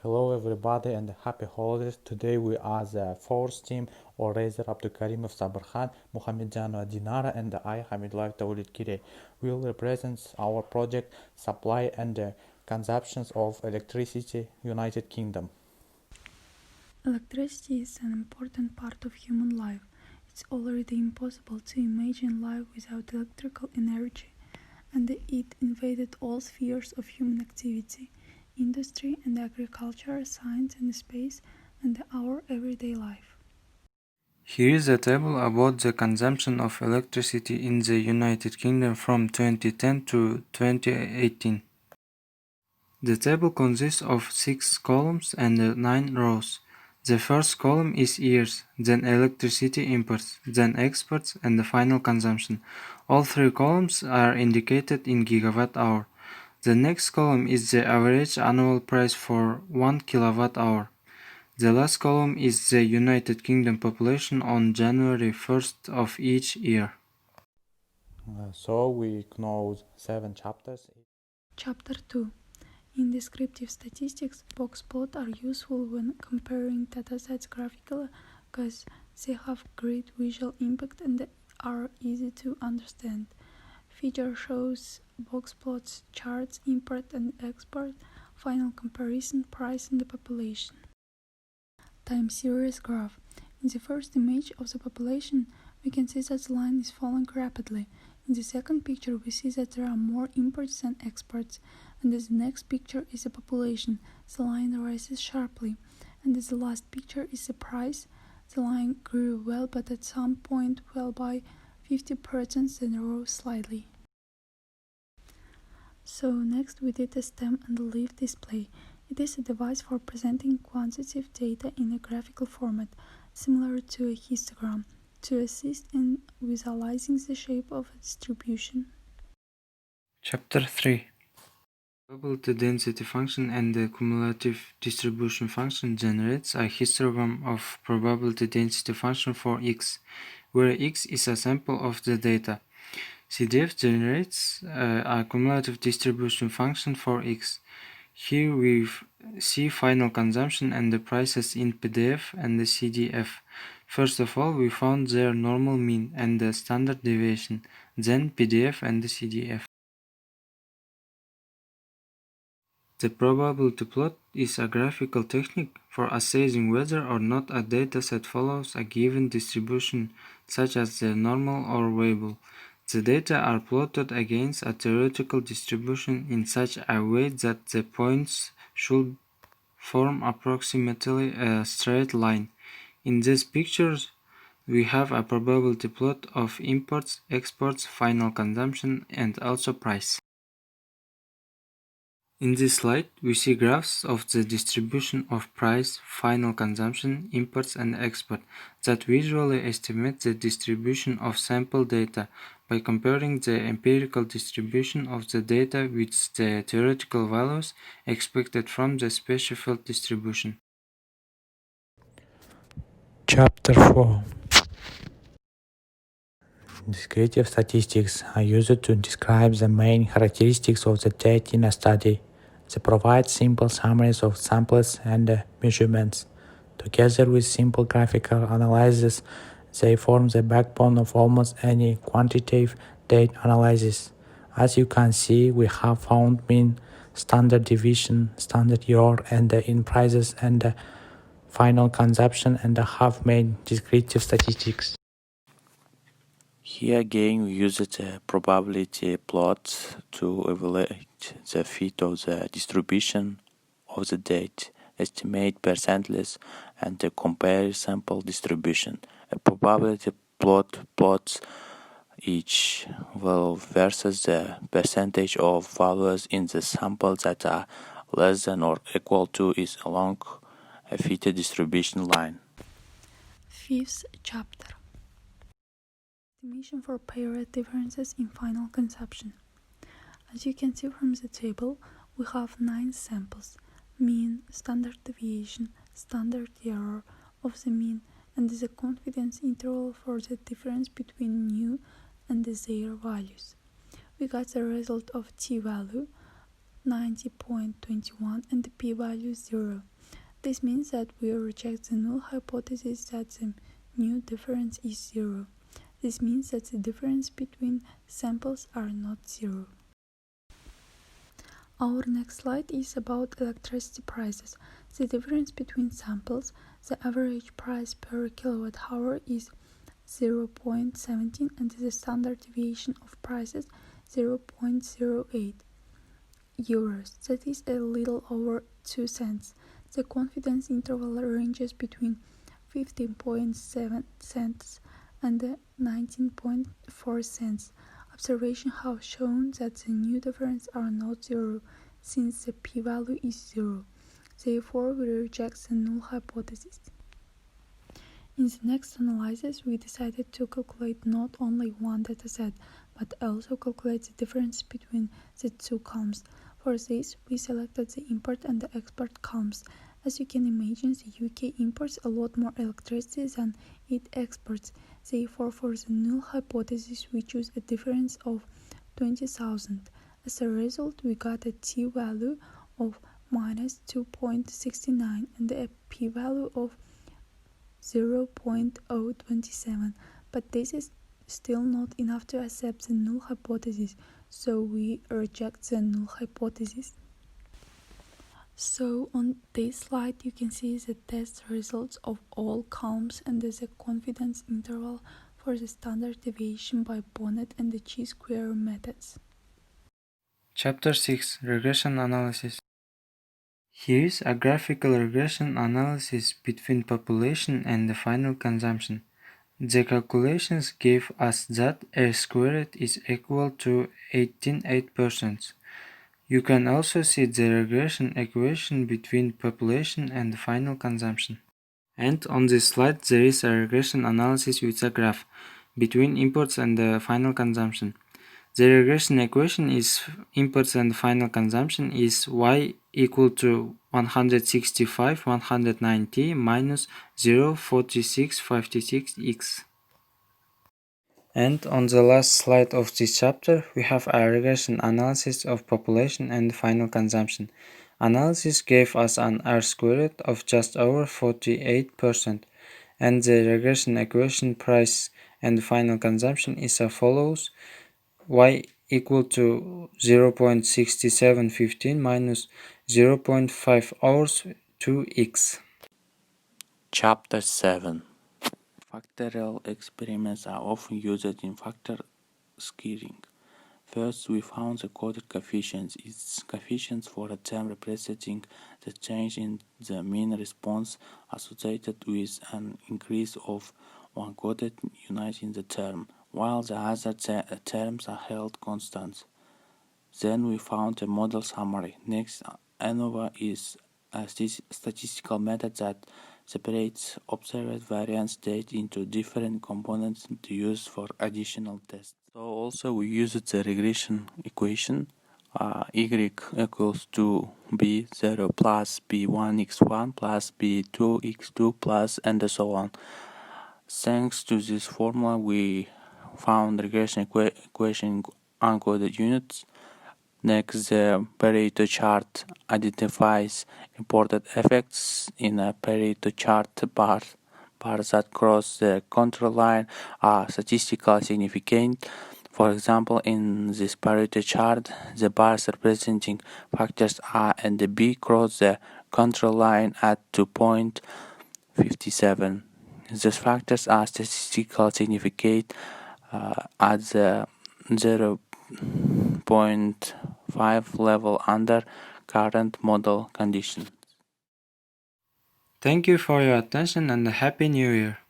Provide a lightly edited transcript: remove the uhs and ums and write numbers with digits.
Hello everybody and happy holidays. Today we are the fourth team, Orazer Abdukarimov Sabarkhan, Mukhamedyanova Dinara and I, Khamidullayev will represent our project Supply and Consumptions of Electricity, United Kingdom. Electricity is an important part of human life. It's already impossible to imagine life without electrical energy, and it invaded all spheres of human activity, industry and agriculture, science and space, and our everyday life. Here is a table about the consumption of electricity in the United Kingdom from 2010 to 2018. The table consists of 6 columns and 9 rows. The first column is years, then electricity imports, then exports, and the final consumption. All 3 columns are indicated in gigawatt hour. The next column is the average annual price for 1 kilowatt hour. The last column is the United Kingdom population on January 1st of each year. So we close 7 chapters. Chapter 2. In descriptive statistics, box plots are useful when comparing datasets graphically because they have great visual impact and are easy to understand. Figure shows box plots, charts, import and export, final comparison, price and the population. Time series graph. In the first image of the population, we can see that the line is falling rapidly. In the second picture, we see that there are more imports than exports, and as the next picture is the population, the line rises sharply, and as the last picture is the price, the line grew well but at some point fell by 50% then rose slightly. So next we did a stem and leaf display. It is a device for presenting quantitative data in a graphical format, similar to a histogram, to assist in visualizing the shape of a distribution. Chapter 3. Probability density function and the cumulative distribution function generates a histogram of probability density function for x, where x is a sample of the data. CDF generates a cumulative distribution function for x. Here we see final consumption and the prices in PDF and the CDF. First of all, we found their normal mean and the standard deviation, then PDF and the CDF. The probability plot is a graphical technique for assessing whether or not a dataset follows a given distribution, such as the normal or variable. The data are plotted against a theoretical distribution in such a way that the points should form approximately a straight line. In these pictures, we have a probability plot of imports, exports, final consumption, and also price. In this slide, we see graphs of the distribution of price, final consumption, imports, and export that visually estimate the distribution of sample data by comparing the empirical distribution of the data with the theoretical values expected from the specified distribution. Chapter 4. Descriptive statistics are used to describe the main characteristics of the data in a study. They provide simple summaries of samples and measurements. Together with simple graphical analysis, they form the backbone of almost any quantitative data analysis. As you can see, we have found mean, standard deviation, standard error, and in prices and final consumption, and have made descriptive statistics. Here again we used a probability plot to evaluate the fit of the distribution of the data, estimate percentages, and compare sample distribution. A probability plot plots each value versus the percentage of values in the sample that are less than or equal to is along a fitted distribution line. Fifth chapter. Estimation for period differences in final consumption. As you can see from the table, we have 9 samples: mean, standard deviation, standard error of the mean, and the confidence interval for the difference between new and their values. We got the result of t-value 90.21 and the p-value 0. This means that we reject the null hypothesis that the new difference is zero. This means that the difference between samples are not zero. Our next slide is about electricity prices. The difference between samples, the average price per kilowatt hour is 0.17 and the standard deviation of prices 0.08 euros. That is a little over 2 cents. The confidence interval ranges between 15.7 cents and 19.4 cents. Observations have shown that the new differences are not zero, since the p-value is zero. Therefore, we reject the null hypothesis. In the next analysis, we decided to calculate not only one dataset, but also calculate the difference between the two columns. For this, we selected the import and the export columns. As you can imagine, the UK imports a lot more electricity than it exports. Therefore, for the null hypothesis, we choose a difference of 20,000. As a result, we got a t-value of minus 2.69 and a p-value of 0.027. But this is still not enough to accept the null hypothesis, so we reject the null hypothesis. So on this slide you can see the test results of all columns and the confidence interval for the standard deviation by Bonnet and the chi-square methods. Chapter 6 Regression Analysis. Here is a graphical regression analysis between population and the final consumption. The calculations gave us that R squared is equal to 18.8%. You can also see the regression equation between population and the final consumption. And on this slide there is a regression analysis with a graph between imports and the final consumption. The regression equation is imports and final consumption is y equal to 165 190 minus 0.4656x. And on the last slide of this chapter, we have a regression analysis of population and final consumption. Analysis gave us an R squared of just over 48%, and the regression equation price and final consumption is as follows: y equal to 0.6715 minus 0.5 hours 2x. Chapter 7. Factorial experiments are often used in factor scaling. First, we found the coded coefficients. Its coefficients for a term representing the change in the mean response associated with an increase of one coded unit in the term, while the other terms are held constant. Then we found a model summary. Next, ANOVA is a statistical method that separates observed variance data into different components to use for additional tests. So also we used the regression equation y equals to b0 plus b1x1 plus b2x2 plus and so on. Thanks to this formula we found regression equation uncoded units. Next, the Pareto chart identifies imported effects in a Pareto chart. Bars that cross the control line are statistically significant. For example, in this Pareto chart, the bars representing factors A and B cross the control line at 2.57. These factors are statistically significant at the 0.5 level under current model conditions. Thank you for your attention and a Happy New Year!